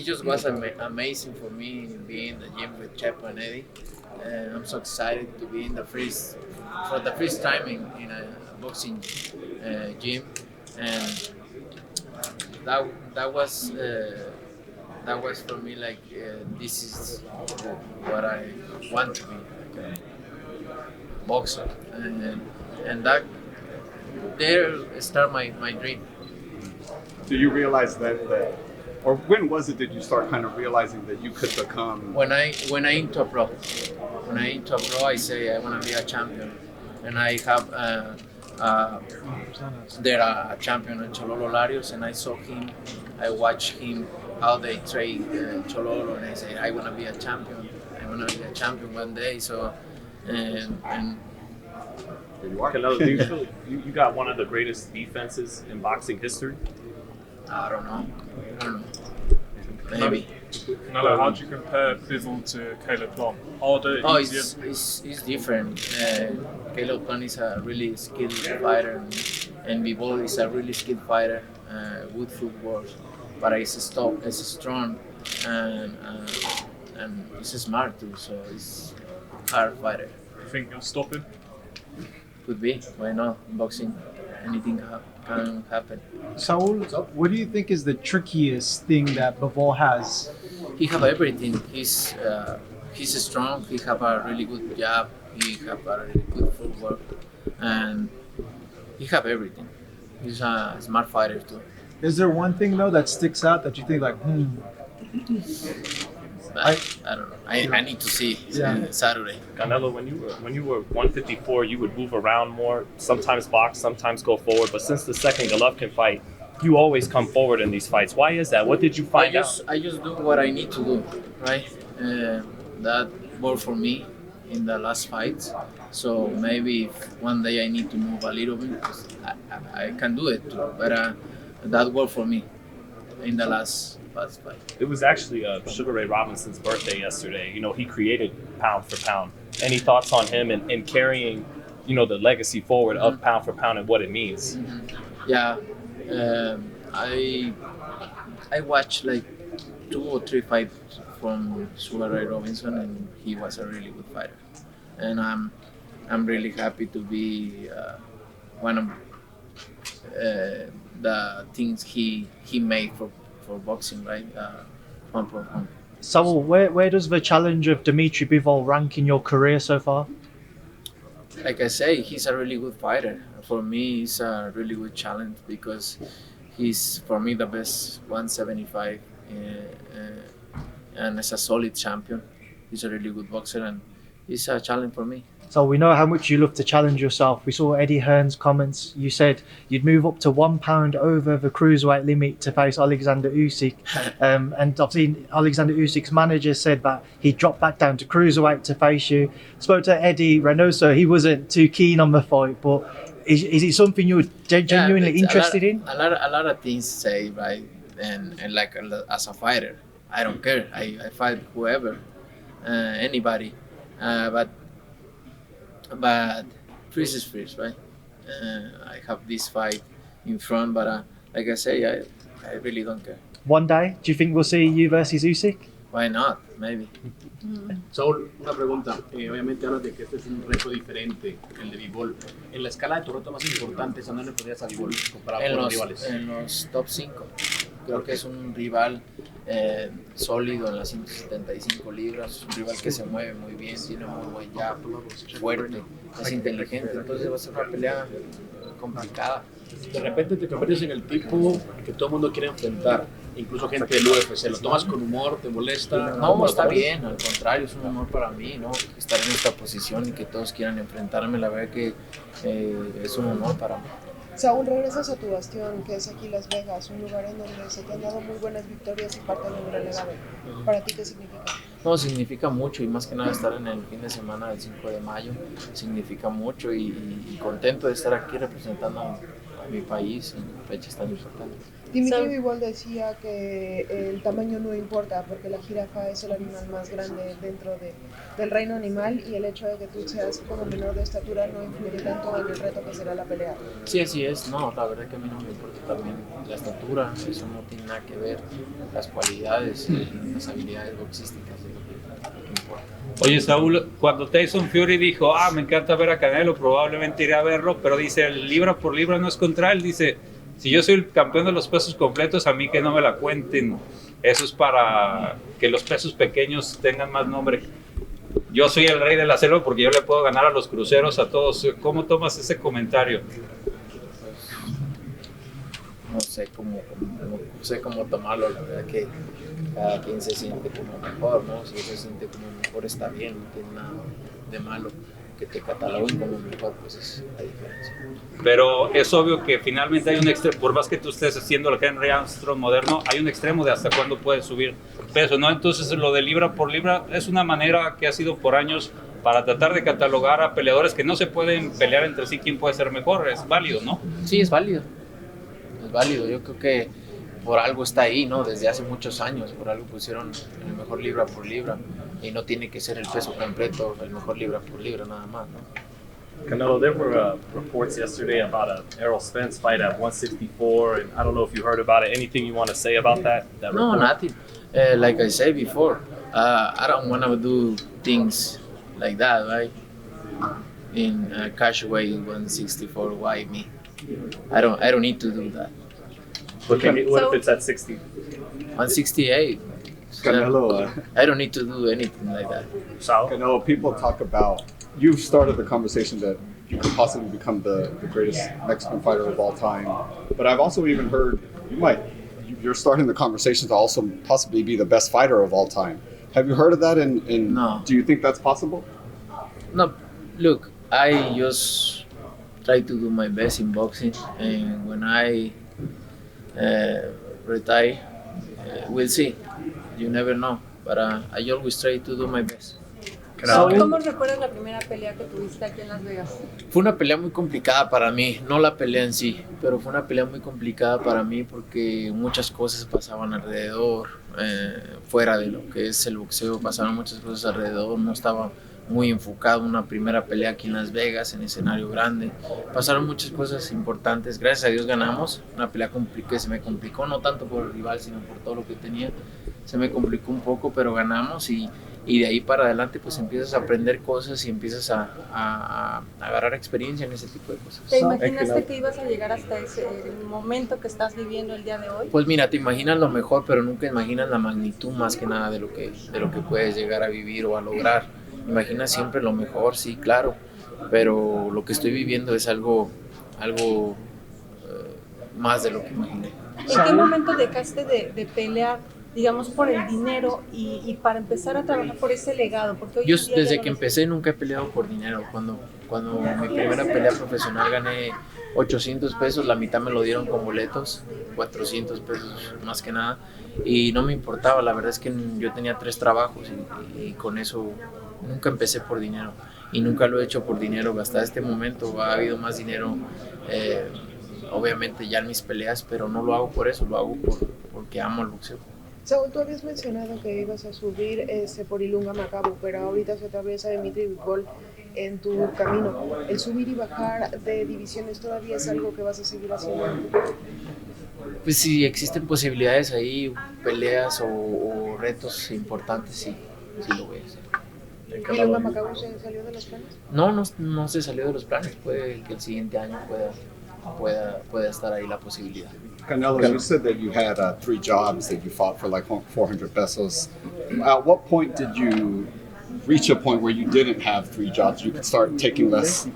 just was amazing for me being in the gym with Chepo and Eddie. And I'm so excited to be in for the first time in a boxing gym, and that was for me like this is what I want to be, like a boxer, and that there start my dream. Do you realize that, or when was it that you start kind of realizing that you could become? When I into a pro, I say I want to be a champion, and I have there a champion in Chololo Larios, and I saw him, I watched him how they train Chololo, and I say I want to be a champion. I want to be a champion one day. So and There you are. Canelo, do you feel you got one of the greatest defenses in boxing history? I don't know. Maybe. Canelo, how do you compare Bivol to Caleb Long? Harder, Oh, easier? it's different. Caleb Plant is a really skilled fighter, and Bivol is a really skilled fighter, good footwork, but it's strong, and he's smart too. So it's hard fighter. You think you'll stop him? Could be. Why not? In boxing, anything can happen. Saul, what do you think is the trickiest thing that Bivol has? He have everything. He's strong. He have a really good jab. He have a really good footwork, and he have everything. He's a smart fighter too. Is there one thing though that sticks out that you think like, But I don't know. I need to see Saturday. Canelo, when you were 154, you would move around more, sometimes box, sometimes go forward. But since the second Golovkin fight, you always come forward in these fights. Why is that? What did you find out? I just do what I need to do, right? That worked for me in the last fights. So maybe if one day I need to move a little bit, I can do it too. But that worked for me in the last fight. It was actually Sugar Ray Robinson's birthday yesterday. You know, he created Pound for Pound. Any thoughts on him and carrying, you know, the legacy forward of Pound for Pound and what it means? Mm-hmm. Yeah, I watched like 2 or 3 fights from Sugar Ray Robinson, and he was a really good fighter. And I'm really happy to be one of the things he made for boxing, right? One. Saul, where does the challenge of Dmitry Bivol rank in your career so far? Like I say, he's a really good fighter. For me, it's a really good challenge because he's, for me, the best 175 and as a solid champion. He's a really good boxer, and it's a challenge for me. So we know how much you love to challenge yourself. We saw Eddie Hearn's comments. You said you'd move up to 1 pound over the cruiserweight limit to face Oleksandr Usyk. And I've seen Oleksandr Usyk's manager said that he dropped back down to cruiserweight to face you. Spoke to Eddie Reynoso. He wasn't too keen on the fight, but is it something you're genuinely interested in? A lot of things say, right? And like as a fighter, I don't care. I fight whoever, anybody. But freeze is freeze, right? I have this fight in front, but like I say, I really don't care. One day, do you think we'll see you versus Usyk? Why not? Maybe. Saúl, una pregunta. Obviamente hablas de que este es un reto diferente, el de Bivol. En la escala de tu reto más importante, ¿a dónde le podrías a Bivol comparado con los rivales? En los top 5. Creo que es un rival sólido en las 175 libras, un rival que se mueve muy bien, tiene muy buen jab, fuerte, es inteligente, entonces va a ser una pelea complicada. De repente te conviertes en el tipo que todo el mundo quiere enfrentar, incluso gente del UFC. ¿Lo tomas con humor? ¿Te molesta? No, está bien, al contrario, es un honor para mí, ¿no? Estar en esta posición y que todos quieran enfrentarme, la verdad que es un honor para mí. Saúl, regresas a tu bastión, que es aquí Las Vegas, un lugar en donde se te han dado muy buenas victorias y parte de un gran legado. ¿Para ti qué significa? No, significa mucho, y más que nada estar en el fin de semana del 5 de mayo significa mucho, y contento de estar aquí representando a mi país en fechas tan importantes. Dmitry Bivol decía que el tamaño no importa porque la jirafa es el animal más grande dentro del reino animal y el hecho de que tú seas como menor de estatura no influye tanto en el reto que será la pelea. Sí, así es. No, la verdad que a mí no me importa también la estatura, eso no tiene nada que ver. Las cualidades y las habilidades boxísticas es lo que importa. Oye, Saúl, cuando Tyson Fury dijo, me encanta ver a Canelo, probablemente iré a verlo, pero dice, libra por libra no es contra él, dice, si yo soy el campeón de los pesos completos, a mí que no me la cuenten. Eso es para que los pesos pequeños tengan más nombre. Yo soy el rey de la selva porque yo le puedo ganar a los cruceros, a todos. ¿Cómo tomas ese comentario? No sé cómo tomarlo, la verdad que cada quien se siente como mejor, ¿no? Si se siente como mejor está bien, no tiene nada de malo. Que te cataloguen como mejor, pues es la diferencia. Pero es obvio que finalmente hay un extremo, por más que tú estés haciendo el Henry Armstrong moderno, hay un extremo de hasta cuándo puedes subir peso, ¿no? Entonces lo de libra por libra es una manera que ha sido por años para tratar de catalogar a peleadores que no se pueden pelear entre sí quién puede ser mejor, es válido, ¿no? Sí, es válido, yo creo que por algo está ahí, ¿no? Desde hace muchos años, por algo pusieron el mejor libra por libra y no tiene que ser el peso completo, el mejor libra por libra nada más, ¿no? Canelo, there were reports yesterday about a Errol Spence fight at 164, and I don't know if you heard about it. Anything you want to say about that No, report? nothing. Like I said before, I don't want to do things like that, right? In cash weight 164, why me? I don't need to do that. What if it's at 60? 168. Canelo, I don't need to do anything like that. Sal? Canelo, people talk about, you've started the conversation that you could possibly become the greatest Mexican fighter of all time. But I've also even heard you're starting the conversation to also possibly be the best fighter of all time. Have you heard of that? And No. Do you think that's possible? No, look, I just try to do my best in boxing, and when I retire, we'll see. You never know, but I always try to do my best. ¿Cómo recuerdas la primera pelea que tuviste aquí en Las Vegas? Fue una pelea muy complicada para mí, no la pelea en sí, pero fue una pelea muy complicada para mí porque muchas cosas pasaban alrededor, fuera de lo que es el boxeo, pasaron muchas cosas alrededor, no estaba muy enfocado en una primera pelea aquí en Las Vegas, en escenario grande, pasaron muchas cosas importantes, gracias a Dios ganamos, una pelea que se me complicó, no tanto por el rival, sino por todo lo que tenía, se me complicó un poco, pero ganamos y de ahí para adelante pues empiezas a aprender cosas y empiezas a agarrar experiencia en ese tipo de cosas. ¿Te imaginaste que ibas a llegar hasta ese momento que estás viviendo el día de hoy? Pues mira, te imaginas lo mejor, pero nunca imaginas la magnitud más que nada de lo que puedes llegar a vivir o a lograr. Imaginas siempre lo mejor, sí, claro, pero lo que estoy viviendo es algo más de lo que imaginé. ¿En qué momento dejaste de pelear, digamos, por el dinero y para empezar a trabajar por ese legado? Porque hoy Yo en día desde ya que no empecé nunca he peleado por dinero. Cuando mi primera pelea profesional gané 800 pesos, la mitad me lo dieron con boletos, 400 pesos más que nada, y no me importaba, la verdad es que yo tenía 3 trabajos y con eso nunca empecé por dinero y nunca lo he hecho por dinero. Hasta este momento ha habido más dinero, obviamente ya en mis peleas, pero no lo hago por eso, lo hago porque amo el boxeo. Saúl, tú habías mencionado que ibas a subir por Ilunga Macabu, pero ahorita se atraviesa Dmitry Bivol en tu camino. ¿El subir y bajar de divisiones todavía es algo que vas a seguir haciendo en tu futuro? Pues si existen posibilidades ahí, peleas o retos importantes, sí lo voy a hacer. ¿Ilunga Macabu se salió de los planes? No se salió de los planes, puede que el siguiente año pueda estar ahí la posibilidad. Canelo, you said that you had 3 jobs that you fought for like 400 pesos. At what point did you reach a point where you didn't have 3 jobs? You could start taking less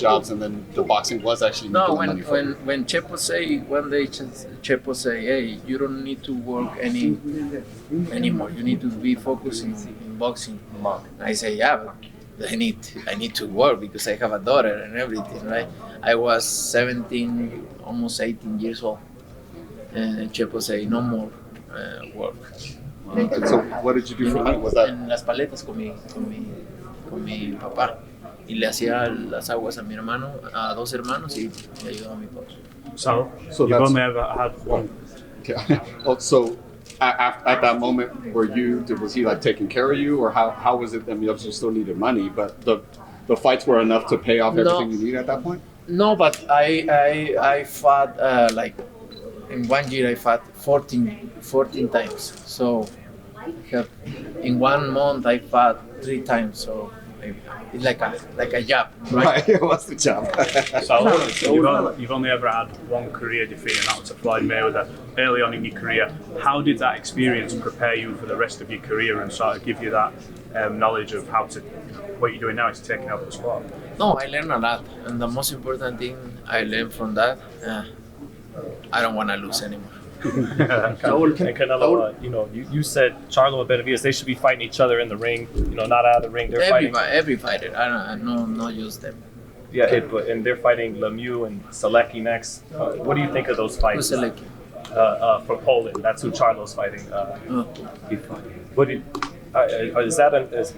jobs, and then the boxing was actually making money for you. When Chepo say one day, Chepo say, hey, you don't need to work anymore. You need to be focused in boxing. I say, yeah, but I need to work because I have a daughter and everything, right? I was 17, almost 18 years old, and Chepo say, no more work. And so what did you do for money? Was that En las paletas con mi papá, y le hacía las aguas a mi hermano, a 2 hermanos, y le ayudaba a mi papá. So you've that's only ever had one. okay. Well, so at that moment, was he like taking care of you, or how was it? I mean, obviously you still needed money, but the fights were enough to pay off everything you need at that point. No, but I fought like in 1 year I fought 14 times. So in 1 month I fought 3 times. So it's like a job, right? What's the job? So you've only ever had one career defeat, and that was to Floyd Mayweather early on in your career. How did that experience prepare you for the rest of your career and sort of give you that knowledge of how to, what you're doing now is taking over the sport? No, I learned a lot, and the most important thing I learned from that, I don't want to lose anymore. And Canelo, you said Charlo and Benavidez, they should be fighting each other in the ring, not out of the ring. They're fighting. Every fighter, I don't not just them. Yeah, and they're fighting Lemieux and Selecki next. What do you think of those fights? Who's Selecki? From Poland. That's who Charlo's fighting. What is that?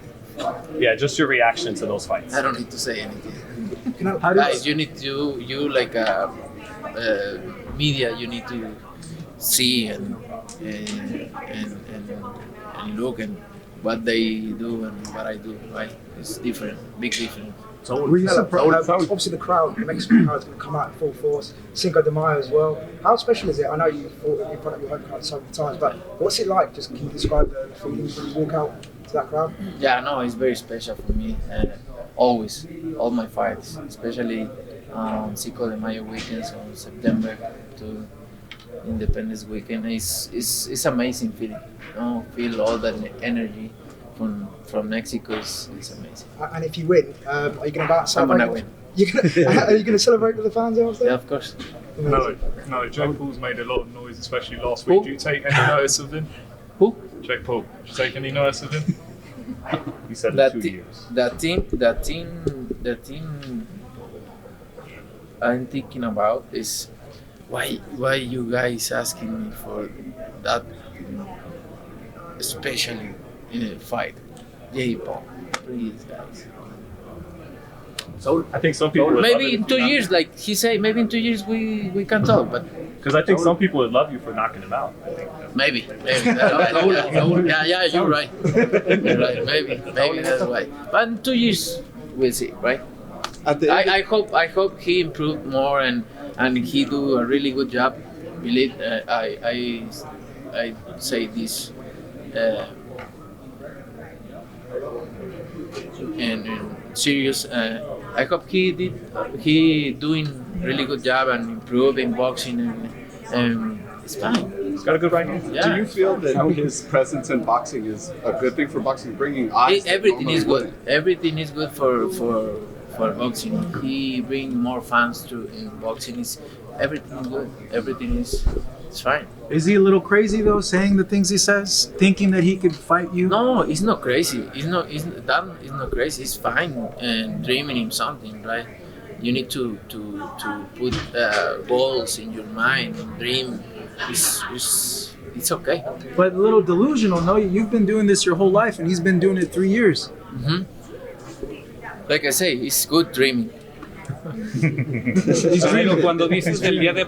Just your reaction to those fights. I don't need to say anything. How Guys, you need to like media. You need to see and look and what they do and what I do. Right? It's different, big difference. So were you surprised? Obviously, the Mexican crowd is going to come out in full force. Cinco de Mayo as well. How special is it? I know you've fought in front of your home crowd so many times, but what's it like? Just can you describe the feelings when you walk out to that crowd? Yeah, no, it's very special for me. Always, all my fights, especially Cinco de Mayo weekends on September to Independence weekend. It's amazing feeling. Feel all that energy from Mexico is amazing. And if you win, are you going to go out and I'm celebrate? gonna win. Are you going to celebrate with the fans out there? Yeah, of course. No, Jake Paul's made a lot of noise, especially last week. Do you take any notice of him? Who? Jake Paul. Do you take any notice of him? He said that 2 years. The team I'm thinking about is why you guys asking me for that, especially fight. Jake Paul, please guys. So I think some people would maybe love it in 2 years, like he said, maybe in 2 years we can talk, but because I think some people would love you for knocking him out. I think maybe. Yeah, you're right. You're right. Maybe that's right. But in 2 years we'll see, right? I hope he improved more and he do a really good job. Believe I say this and serious. I hope he doing really good job and improving boxing and it's fine. he's got a good right hand. Yeah. Do you feel that his presence in boxing is a good thing for boxing, bringing eyes? Everything is good. Everything is good for boxing. He bring more fans to in boxing. Everything is good. Everything is fine. Is he a little crazy though, saying the things he says, thinking that he could fight you? No, it's not crazy. It's not crazy. It's fine and dreaming in something, right? You need to put goals in your mind and dream. It's okay. But a little delusional, no? You've been doing this your whole life, and he's been doing it 3 years. Mm-hmm. Like I say, it's good dreaming. Cuando dices del día de